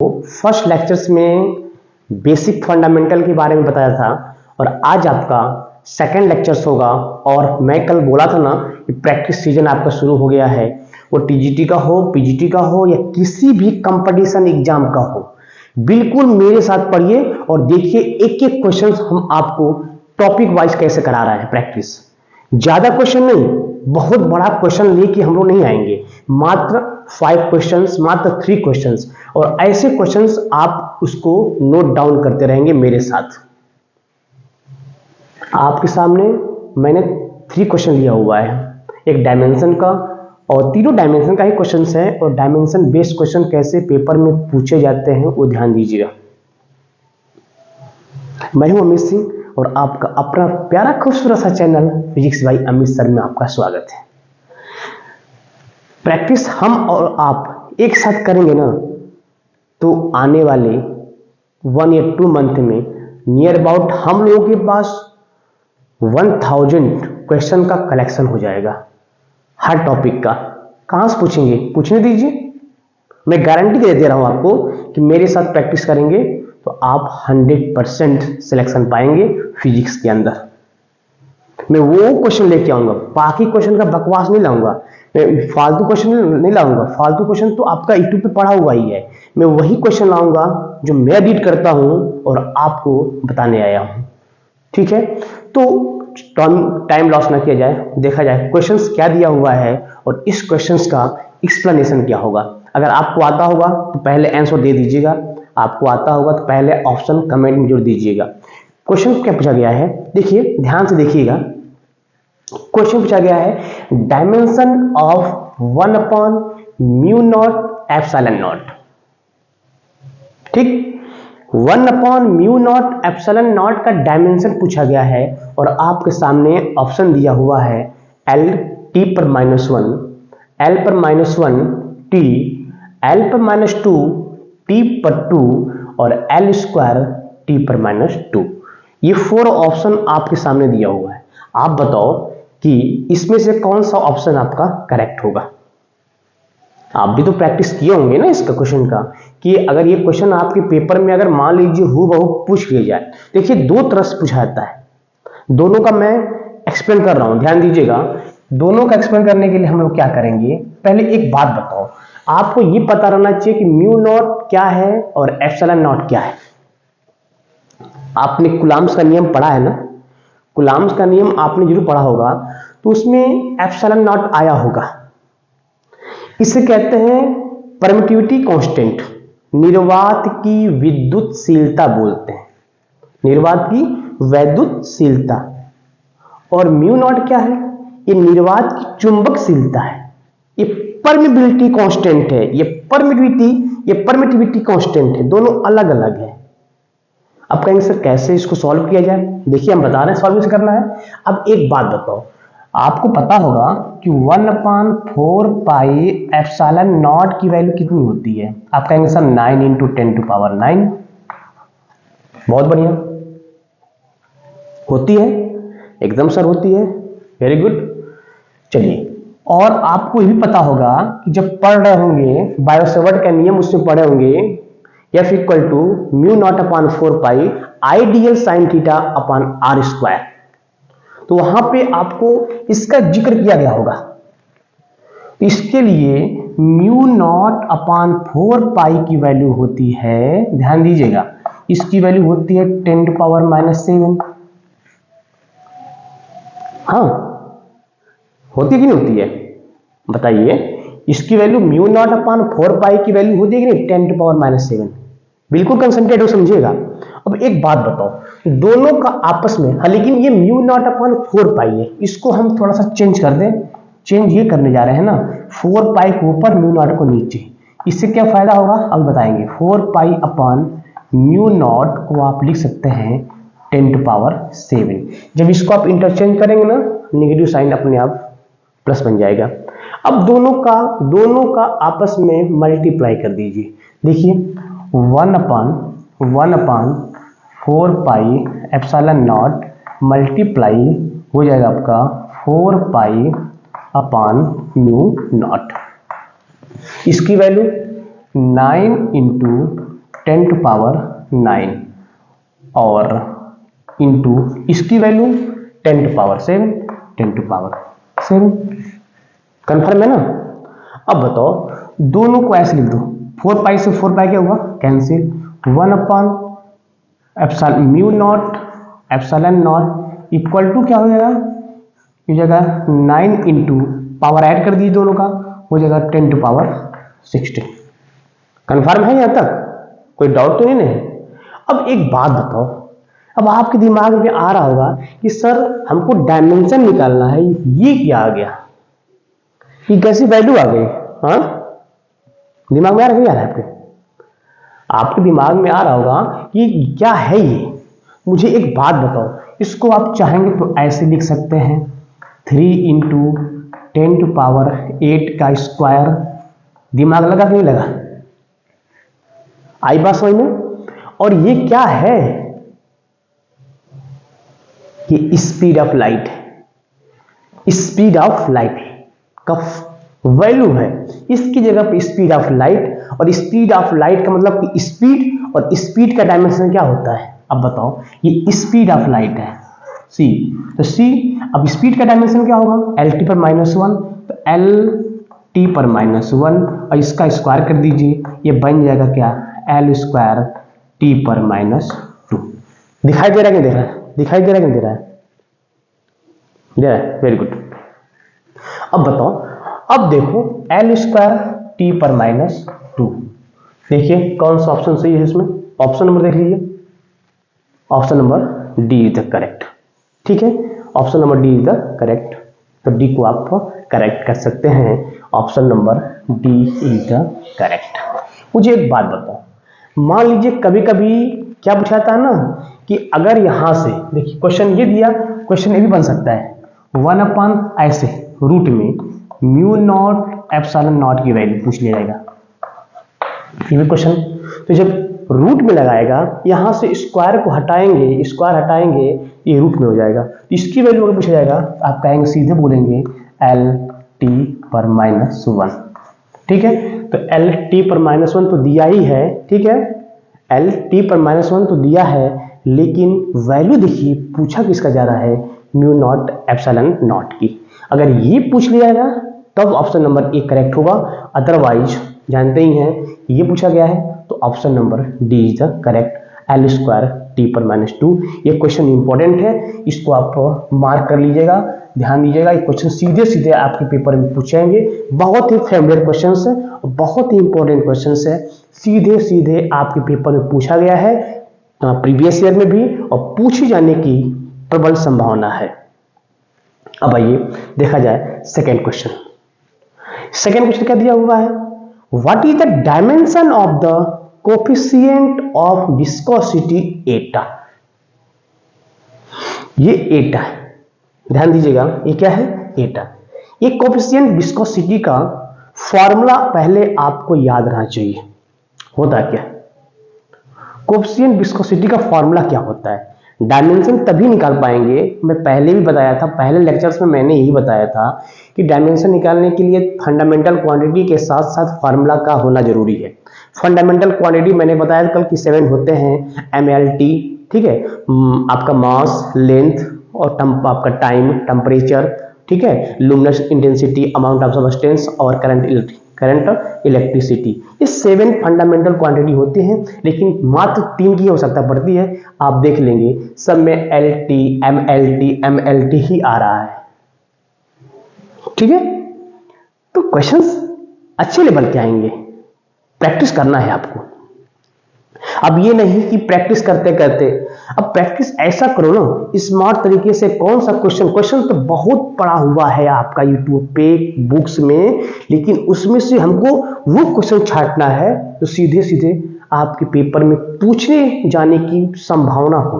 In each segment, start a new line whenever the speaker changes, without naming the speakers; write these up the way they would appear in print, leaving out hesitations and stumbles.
First lectures में basic fundamental के बारे में बताया था और आज आपका सेकंड लेक्चर्स होगा। और मैं कल बोला था ना कि प्रैक्टिस सीजन आपका शुरू हो गया है, वो टीजीटी का हो, पीजीटी का हो या किसी भी कंपटीशन एग्जाम का हो, बिल्कुल मेरे साथ पढ़िए और देखिए एक एक क्वेश्चन हम आपको टॉपिक वाइज कैसे करा रहे हैं प्रैक्टिस। ज्यादा क्वेश्चन नहीं, बहुत बड़ा क्वेश्चन लेके हम लोग नहीं आएंगे, मात्र 5 क्वेश्चंस, मात्र 3 क्वेश्चंस, और ऐसे क्वेश्चंस आप उसको नोट डाउन करते रहेंगे मेरे साथ। आपके सामने मैंने 3 क्वेश्चन लिया हुआ है, एक डायमेंशन का, और तीनों डायमेंशन का ही क्वेश्चन है। और डायमेंशन बेस्ड क्वेश्चन कैसे पेपर में पूछे जाते हैं वो ध्यान दीजिएगा। मैं हूं अमित सिंह और आपका अपना प्यारा खूबसूरत सा channel physics bye Amit sir में आपका स्वागत है। प्रैक्टिस हम और आप एक साथ करेंगे ना, तो आने वाले 1 या 2 मंथ में नियर अबाउट हम लोगों के पास 1000 क्वेश्चन का कलेक्शन हो जाएगा हर टॉपिक का। कहां से पूछेंगे, पूछने दीजिए, मैं गारंटी दे रहा हूं आपको कि मेरे साथ प्रैक्टिस करेंगे तो आप 100% सिलेक्शन पाएंगे फिजिक्स के अंदर। मैं वो क्वेश्चन लेके आऊंगा, बाकी क्वेश्चन का बकवास नहीं लाऊंगा, मैं फालतू क्वेश्चन नहीं लाऊंगा। फालतू क्वेश्चन तो आपका यूट्यूब पे पढ़ा हुआ ही है, मैं वही क्वेश्चन लाऊंगा जो मैं रीड करता हूं और आपको बताने आया हूं। ठीक है, तो टाइम लॉस ना किया जाए, देखा जाए क्वेश्चंस क्या दिया हुआ है और इस क्वेश्चंस का एक्सप्लेनेशन क्या होगा। अगर आपको आता होगा तो पहले आंसर दे दीजिएगा, आपको आता होगा तो पहले ऑप्शन कमेंट में जोड़ दीजिएगा। क्वेश्चन क्या पूछा गया है, देखिए ध्यान से देखिएगा। क्वेश्चन पूछा गया है डायमेंशन ऑफ 1/μ0 एप्सिलॉन नॉट। ठीक, 1/μ0 एप्सिलॉन नॉट का डायमेंशन पूछा गया है और आपके सामने ऑप्शन दिया हुआ है L t पर -1, L पर -1 t, L पर -2 t पर 2 और L स्क्वायर t पर -2। ये 4 ऑप्शन आपके सामने दिया हुआ है। आप बताओ कि इसमें से कौन सा ऑप्शन आपका करेक्ट होगा। आप भी तो प्रैक्टिस किए होंगे ना इसका क्वेश्चन का, कि अगर ये क्वेश्चन आपके पेपर में अगर मान लीजिए हूबहू पूछ लिया जाए। देखिए 2 तरह से पूछा जाता है, दोनों का मैं एक्सप्लेन कर रहा हूं, ध्यान दीजिएगा। दोनों का एक्सप्लेन करने के लिए हम लोग क्या करेंगे, पहले एक बात बताओ, आपको ये पता रहना चाहिए कि μ0 क्या है और एप्सिलॉन नॉट क्या है। आपने कूलम्ब्स का नियम पढ़ा है ना, कूलम्ब्स का नियम आपने जरूर पढ़ा होगा, तो उसमें एप्सिलॉन नॉट आया होगा। इसे कहते हैं परमिटिविटी कांस्टेंट, निर्वात की विद्युतशीलता बोलते हैं, निर्वात की वैद्युतशीलता। और μ0 क्या है, ये निर्वात की चुंबकशीलता है, ये परमिबिलिटी कांस्टेंट है, ये परमिटिविटी कांस्टेंट है, दोनों अलग अलग है। अब कहेंगे सर कैसे इसको सॉल्व किया जाए, देखिए हम बता रहे हैं सॉल्व कैसे करना है। अब एक बात बताओ, आपको पता होगा कि 1/4 पाई एप्सिलॉन नॉट की वैल्यू कितनी होती है। आप कहेंगे सर 9 × 10⁹ बहुत बढ़िया होती है, एकदम सर होती है, वेरी गुड। चलिए, और आपको ये भी पता होगा कि जब पढ़ रहे होंगे बायोसेवर्ट का नियम उसमें पढ़े होंगे, F = μ0/4 pi ideal sine theta upon r square, तो वहां पे आपको इसका जिक्र किया गया होगा। इसके लिए μ0/4 पाई की वैल्यू होती है, ध्यान दीजिएगा, इसकी वैल्यू होती है 10⁻⁷। हाँ, होती है कि नहीं होती है बताइए, इसकी वैल्यू μ0/4 पाई की वैल्यू होती है कि नहीं, 10⁻⁷। बिल्कुल कंसंट्रेट हो, समझिएगा। अब एक बात बताओ, दोनों का आपस में, हाँ लेकिन ये μ0/4 पाई है, इसको हम थोड़ा सा चेंज कर दें। चेंज ये करने जा रहे हैं ना, 4 पाई को ऊपर μ0 को नीचे, इससे क्या फायदा होगा अब बताएंगे। 4 पाई अपॉन μ0 को आप लिख सकते हैं 10⁻⁷। जब इसको आप इंटरचेंज करेंगे ना, नेगेटिव साइन अपने आप प्लस बन जाएगा। अब दोनों का आपस में मल्टीप्लाई कर दीजिए। देखिए 1/4 पाई एप्सिलॉन नॉट मल्टीप्लाई हो जाएगा आपका 4 पाई अपॉन μ0। इसकी वैल्यू 9 × 10⁹ और इंटू इसकी वैल्यू 10⁷, 10⁷। कन्फर्म है ना? अब बताओ दोनों को ऐसे लिख दो, 4 से 4 क्या हुआ? कैंसिल, 1/μ0 इक्वल टू क्या हो जाएगा? ये जगह 9 इंटू पावर ऐड कर दीजिए दोनों का, हो जाएगा 10⁻16। कन्फर्म है यहाँ तक? कोई डाउट तो नहीं है? अब एक बात बताओ, अब आपके दिमाग में आ रहा होगा कि सर हमको डायमेंशन निकालना है, ये क्या आ गया, ये कैसी वैल्यू आ गई? हाँ, दिमाग में आ रहा है आपके दिमाग में आ रहा होगा कि क्या है ये। मुझे एक बात बताओ, इसको आप चाहेंगे तो ऐसे लिख सकते हैं 3 इंटू 10⁸ का स्क्वायर। दिमाग लगा कि नहीं लगा? आई बात समझ में? और ये क्या है? ये स्पीड ऑफ लाइट है, स्पीड ऑफ लाइट का वैल्यू है। इसकी जगह पे स्पीड ऑफ लाइट, और स्पीड ऑफ लाइट का मतलब कि स्पीड, और स्पीड का डायमेंशन क्या होता है? अब बताओ, ये स्पीड ऑफ लाइट है c, तो c, अब स्पीड का डायमेंशन क्या होगा? LT/-1, तो LT/-1 और इसका स्क्वायर कर दीजिए, ये बन जाएगा क्या? L² T/-2। दिखाई दे रहा है कि नहीं दे रहा है? दिखाई दे रहा है कि नहीं दे रहा है? दे रहा है, वेरी गुड। अब बताओ, अब देखो L² T/-2, देखिए कौन सा ऑप्शन सही है इसमें? ऑप्शन नंबर देख लीजिए, option number D is the correct. ठीक है, option number D is the correct, तो डी को आप करेक्ट कर सकते हैं, option number D is the correct. मुझे एक बात बताओ, मान लीजिए कभी कभी क्या पूछाता है ना कि अगर यहां से देखिए क्वेश्चन ये दिया, क्वेश्चन ये भी बन सकता है 1 ऐसे रूट में μ0 की वैल्यू पूछ लिया जाएगा, ये भी क्वेश्चन। तो जब रूट में लगाएगा, यहां से स्क्वायर को हटाएंगे, स्क्वायर हटाएंगे, ये रूट में हो जाएगा, इसकी वैल्यू अगर पूछा जाएगा आप कहेंगे, सीधे बोलेंगे LT/-1। ठीक है, तो LT/-1 तो दिया ही है, ठीक है, LT/-1 तो दिया है, लेकिन वैल्यू देखिए पूछा किसका जा रहा है? μ0 की। अगर ये पूछ लिया जाएगा तब ऑप्शन नंबर ए करेक्ट होगा, अदरवाइज जानते ही हैं ये पूछा गया है, तो option number D is the correct, L² T/-2। ये क्वेश्चन इंपॉर्टेंट है, इसको आप मार्क कर लीजिएगा, ध्यान दीजिएगा। ये क्वेश्चन सीधे सीधे आपके पेपर में पूछेंगे, बहुत ही फेवरेट क्वेश्चन है, बहुत ही इंपॉर्टेंट क्वेश्चन है, सीधे सीधे आपके पेपर में पूछा गया है, प्रीवियस ईयर में भी, और पूछे जाने की प्रबल संभावना है। अब आइए देखा जाए सेकेंड क्वेश्चन। सेकेंड क्वेश्चन क्या दिया हुआ है? What is the dimension of the coefficient of viscosity एटा? ये एटा है, ध्यान दीजिएगा, ये क्या है? एटा। ये कोफिशिएंट विस्कोसिटी का फॉर्मूला पहले आपको याद रहना चाहिए। होता क्या? कोफिशिएंट विस्कोसिटी का फॉर्मूला क्या होता है? डायमेंशन तभी निकाल पाएंगे, मैं पहले भी बताया था, पहले लेक्चर्स में मैंने यही बताया था कि डायमेंशन निकालने के लिए फंडामेंटल क्वांटिटी के साथ साथ फार्मूला का होना जरूरी है। फंडामेंटल क्वांटिटी मैंने बताया कल कि 7 होते हैं, MLT, ठीक है, आपका मास, लेंथ, और आपका टाइम, टेम्परेचर, ठीक है, luminous intensity, amount of substance, और करंट इलेक्ट्रिसिटी। ये 7 फंडामेंटल क्वांटिटी होती हैं, लेकिन मात्र 3 की आवश्यकता पड़ती है। आप देख लेंगे सब में LT, MLT ही आ रहा है, ठीक है। तो क्वेश्चंस अच्छे लेवल के आएंगे, प्रैक्टिस करना है आपको। अब ये नहीं कि प्रैक्टिस करते करते, अब प्रैक्टिस ऐसा करो ना स्मार्ट तरीके से। कौन सा क्वेश्चन तो बहुत पड़ा हुआ है आपका यूट्यूब पे, बुक्स में, लेकिन उसमें से हमको वो क्वेश्चन छांटना है तो सीधे सीधे आपके पेपर में पूछने जाने की संभावना हो।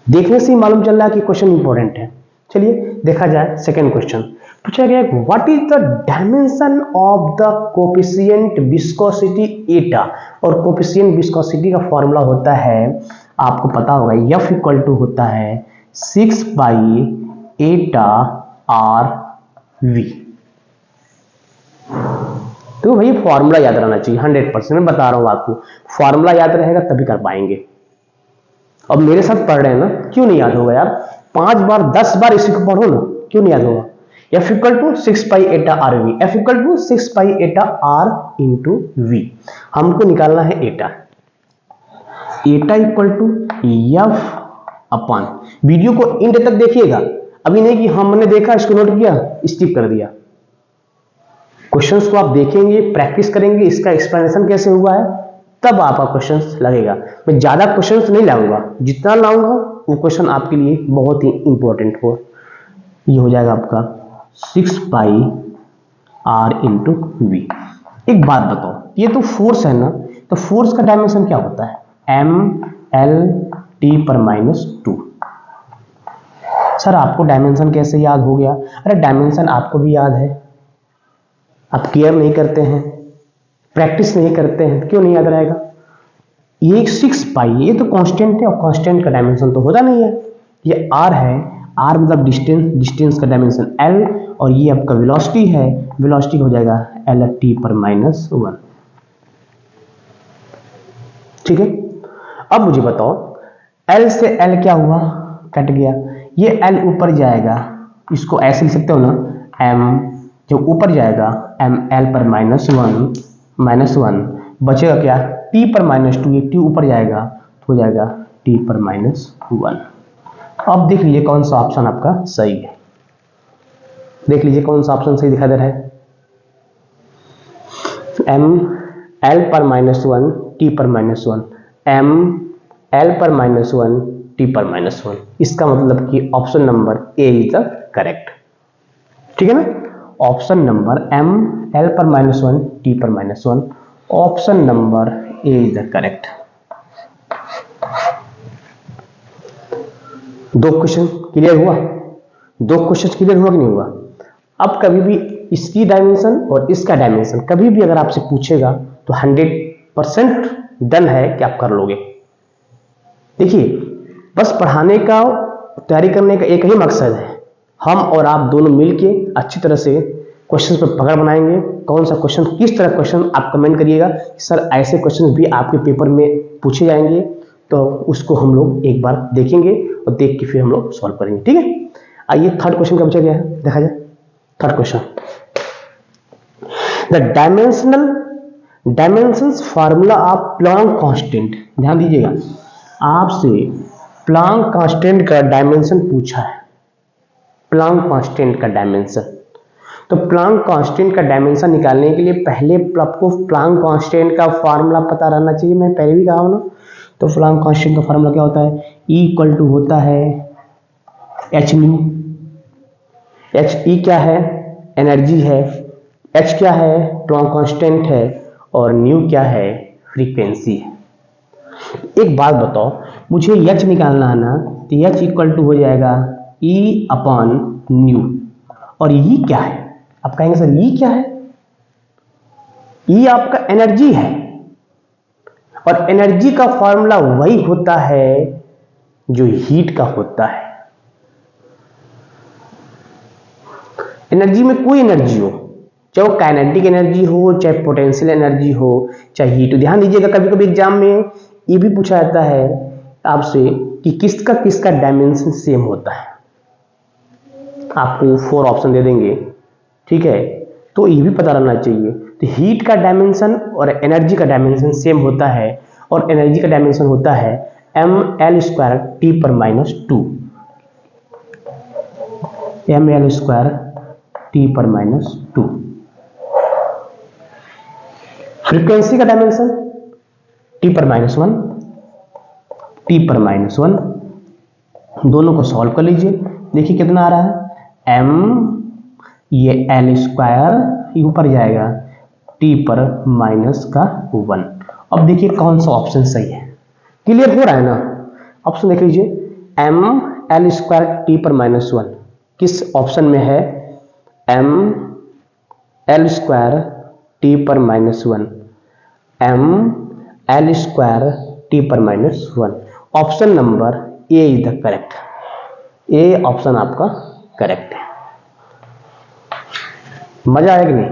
देखने से ही मालूम चल रहा है कि क्वेश्चन इंपॉर्टेंट है। चलिए देखा जाए सेकेंड क्वेश्चन। पूछा गया what is the dimension of the coefficient viscosity एटा, और कोफिशिएंट विस्कोसिटी का फॉर्मूला होता है, आपको पता होगा, F इक्वल टू होता है 6/eta RV। तो भाई फॉर्मूला याद रहना चाहिए 100%, मैं बता रहा हूं आपको, फॉर्मूला याद रहेगा तभी कर पाएंगे। अब मेरे साथ पढ़ रहे हैं ना, क्यों नहीं याद होगा यार, 5 बार 10 बार इसी को पढ़ो ना, क्यों नहीं याद होगा। F equal to 6 pi eta r v, F equal to 6 pi eta r into v, हमको निकालना है eta. Eta equal to F upon, video को इंड तक देखिएगा, अभी नहीं कि हमने देखा इसको नोट किया स्किप कर दिया। क्वेश्चंस को आप देखेंगे, प्रैक्टिस करेंगे, इसका एक्सप्लेनेशन कैसे हुआ है, तब आपका क्वेश्चंस लगेगा। मैं ज्यादा क्वेश्चंस नहीं लाऊंगा, जितना लाऊंगा वो क्वेश्चन आपके लिए बहुत ही इंपॉर्टेंट हो। ये हो जाएगा आपका 6 पाई आर इंटू वी। एक बात बताओ, ये तो फोर्स है ना, तो फोर्स का डायमेंशन क्या होता है, एम एल टी पर माइनस 2। सर आपको डायमेंशन कैसे याद हो गया, अरे डायमेंशन आपको भी याद है, आप केयर नहीं करते हैं, प्रैक्टिस नहीं करते हैं, क्यों नहीं याद रहेगा। ये 6 पाई ये तो कांस्टेंट है, और कांस्टेंट का डायमेंशन तो होता नहीं है। ये आर है, आर मतलब डिस्टेंस, डिस्टेंस का डायमेंशन एल, और ये आपका वेलोसिटी है, वेलोसिटी हो जाएगा एल टी पर माइनस 1। ठीक है, अब मुझे बताओ एल से एल क्या हुआ, कट गया, ये एल ऊपर जाएगा, इसको ऐसे लिख सकते हो ना, एम जो ऊपर जाएगा एम एल पर माइनस वन बचेगा क्या, टी पर माइनस 2, ये टी ऊपर जाएगा तो हो जाएगा टी पर माइनस 1। अब देख लीजिए कौन सा ऑप्शन आपका सही है, देख लीजिए कौन सा ऑप्शन सही दिखाई दे रहा है, एम एल पर माइनस 1 टी पर माइनस 1, एम एल पर माइनस 1 टी पर माइनस 1, इसका मतलब कि option number A is the correct. ठीक है ना, ऑप्शन नंबर एम एल पर माइनस 1 टी पर minus 1, option number A is the correct. दो क्वेश्चन क्लियर हुआ, दो क्वेश्चन क्लियर हुआ कि नहीं हुआ। अब कभी भी इसकी डायमेंशन और इसका डायमेंशन कभी भी अगर आपसे पूछेगा तो 100% डन है कि आप कर लोगे। देखिए बस पढ़ाने का, तैयारी करने का एक ही मकसद है, हम और आप दोनों मिलके अच्छी तरह से क्वेश्चन पर पकड़ बनाएंगे। कौन सा क्वेश्चन, किस तरह क्वेश्चन, आप कमेंट करिएगा सर ऐसे क्वेश्चन भी आपके पेपर में पूछे जाएंगे, तो उसको हम लोग एक बार देखेंगे और देख के फिर हम लोग सॉल्व करेंगे। ठीक है, आइए थर्ड क्वेश्चन का बचा गया है, देखा जाए। Third question, the dimensions formula of Planck constant, ध्यान दीजिएगा आपसे प्लैंक कांस्टेंट का डायमेंशन पूछा है, प्लैंक कांस्टेंट का डायमेंशन। तो प्लैंक कांस्टेंट का डायमेंशन निकालने के लिए पहले आपको प्लैंक कांस्टेंट का फार्मूला पता रहना चाहिए, मैं पहले भी कहा हूं ना। तो प्लैंक कांस्टेंट का फार्मूला क्या होता है, E इक्वल टू होता है एच न्यू, एच ई क्या है, एनर्जी है, एच क्या है, प्लैंक कांस्टेंट है, और न्यू क्या है, फ्रीक्वेंसी है। एक बात बताओ, मुझे एच निकालना है ना, तो एच इक्वल टू हो जाएगा E अपॉन न्यू, और ई क्या है, आप कहेंगे सर ई क्या है, ई आपका एनर्जी है, और एनर्जी का फॉर्मूला वही होता है जो हीट का होता है। एनर्जी में कोई एनर्जी हो, चाहे वो काइनेटिक एनर्जी हो, चाहे पोटेंशियल एनर्जी हो, चाहे हीट। ध्यान दीजिएगा कभी कभी एग्जाम में ये भी पूछा जाता है आपसे कि किसका डायमेंशन सेम होता है, आपको 4 ऑप्शन दे देंगे, ठीक है, तो ये भी पता रहना चाहिए। तो हीट का डायमेंशन और एनर्जी का डायमेंशन सेम होता है, और एनर्जी का डायमेंशन होता है ml² टी पर माइनस 2, ml² टी पर माइनस 2। फ्रीक्वेंसी का डायमेंशन टी पर माइनस 1, टी पर माइनस 1, दोनों को सॉल्व कर लीजिए, देखिए कितना आ रहा है, m ये l² ऊपर जाएगा t पर माइनस का 1। अब देखिए कौन सा ऑप्शन सही है, क्लियर हो रहा है ना। ऑप्शन देख लीजिए, ml² t पर माइनस 1 किस ऑप्शन में है, ml² t पर माइनस 1, ml² t पर minus 1, option number A is the correct, A option आपका करेक्ट है। मजा आया कि नहीं।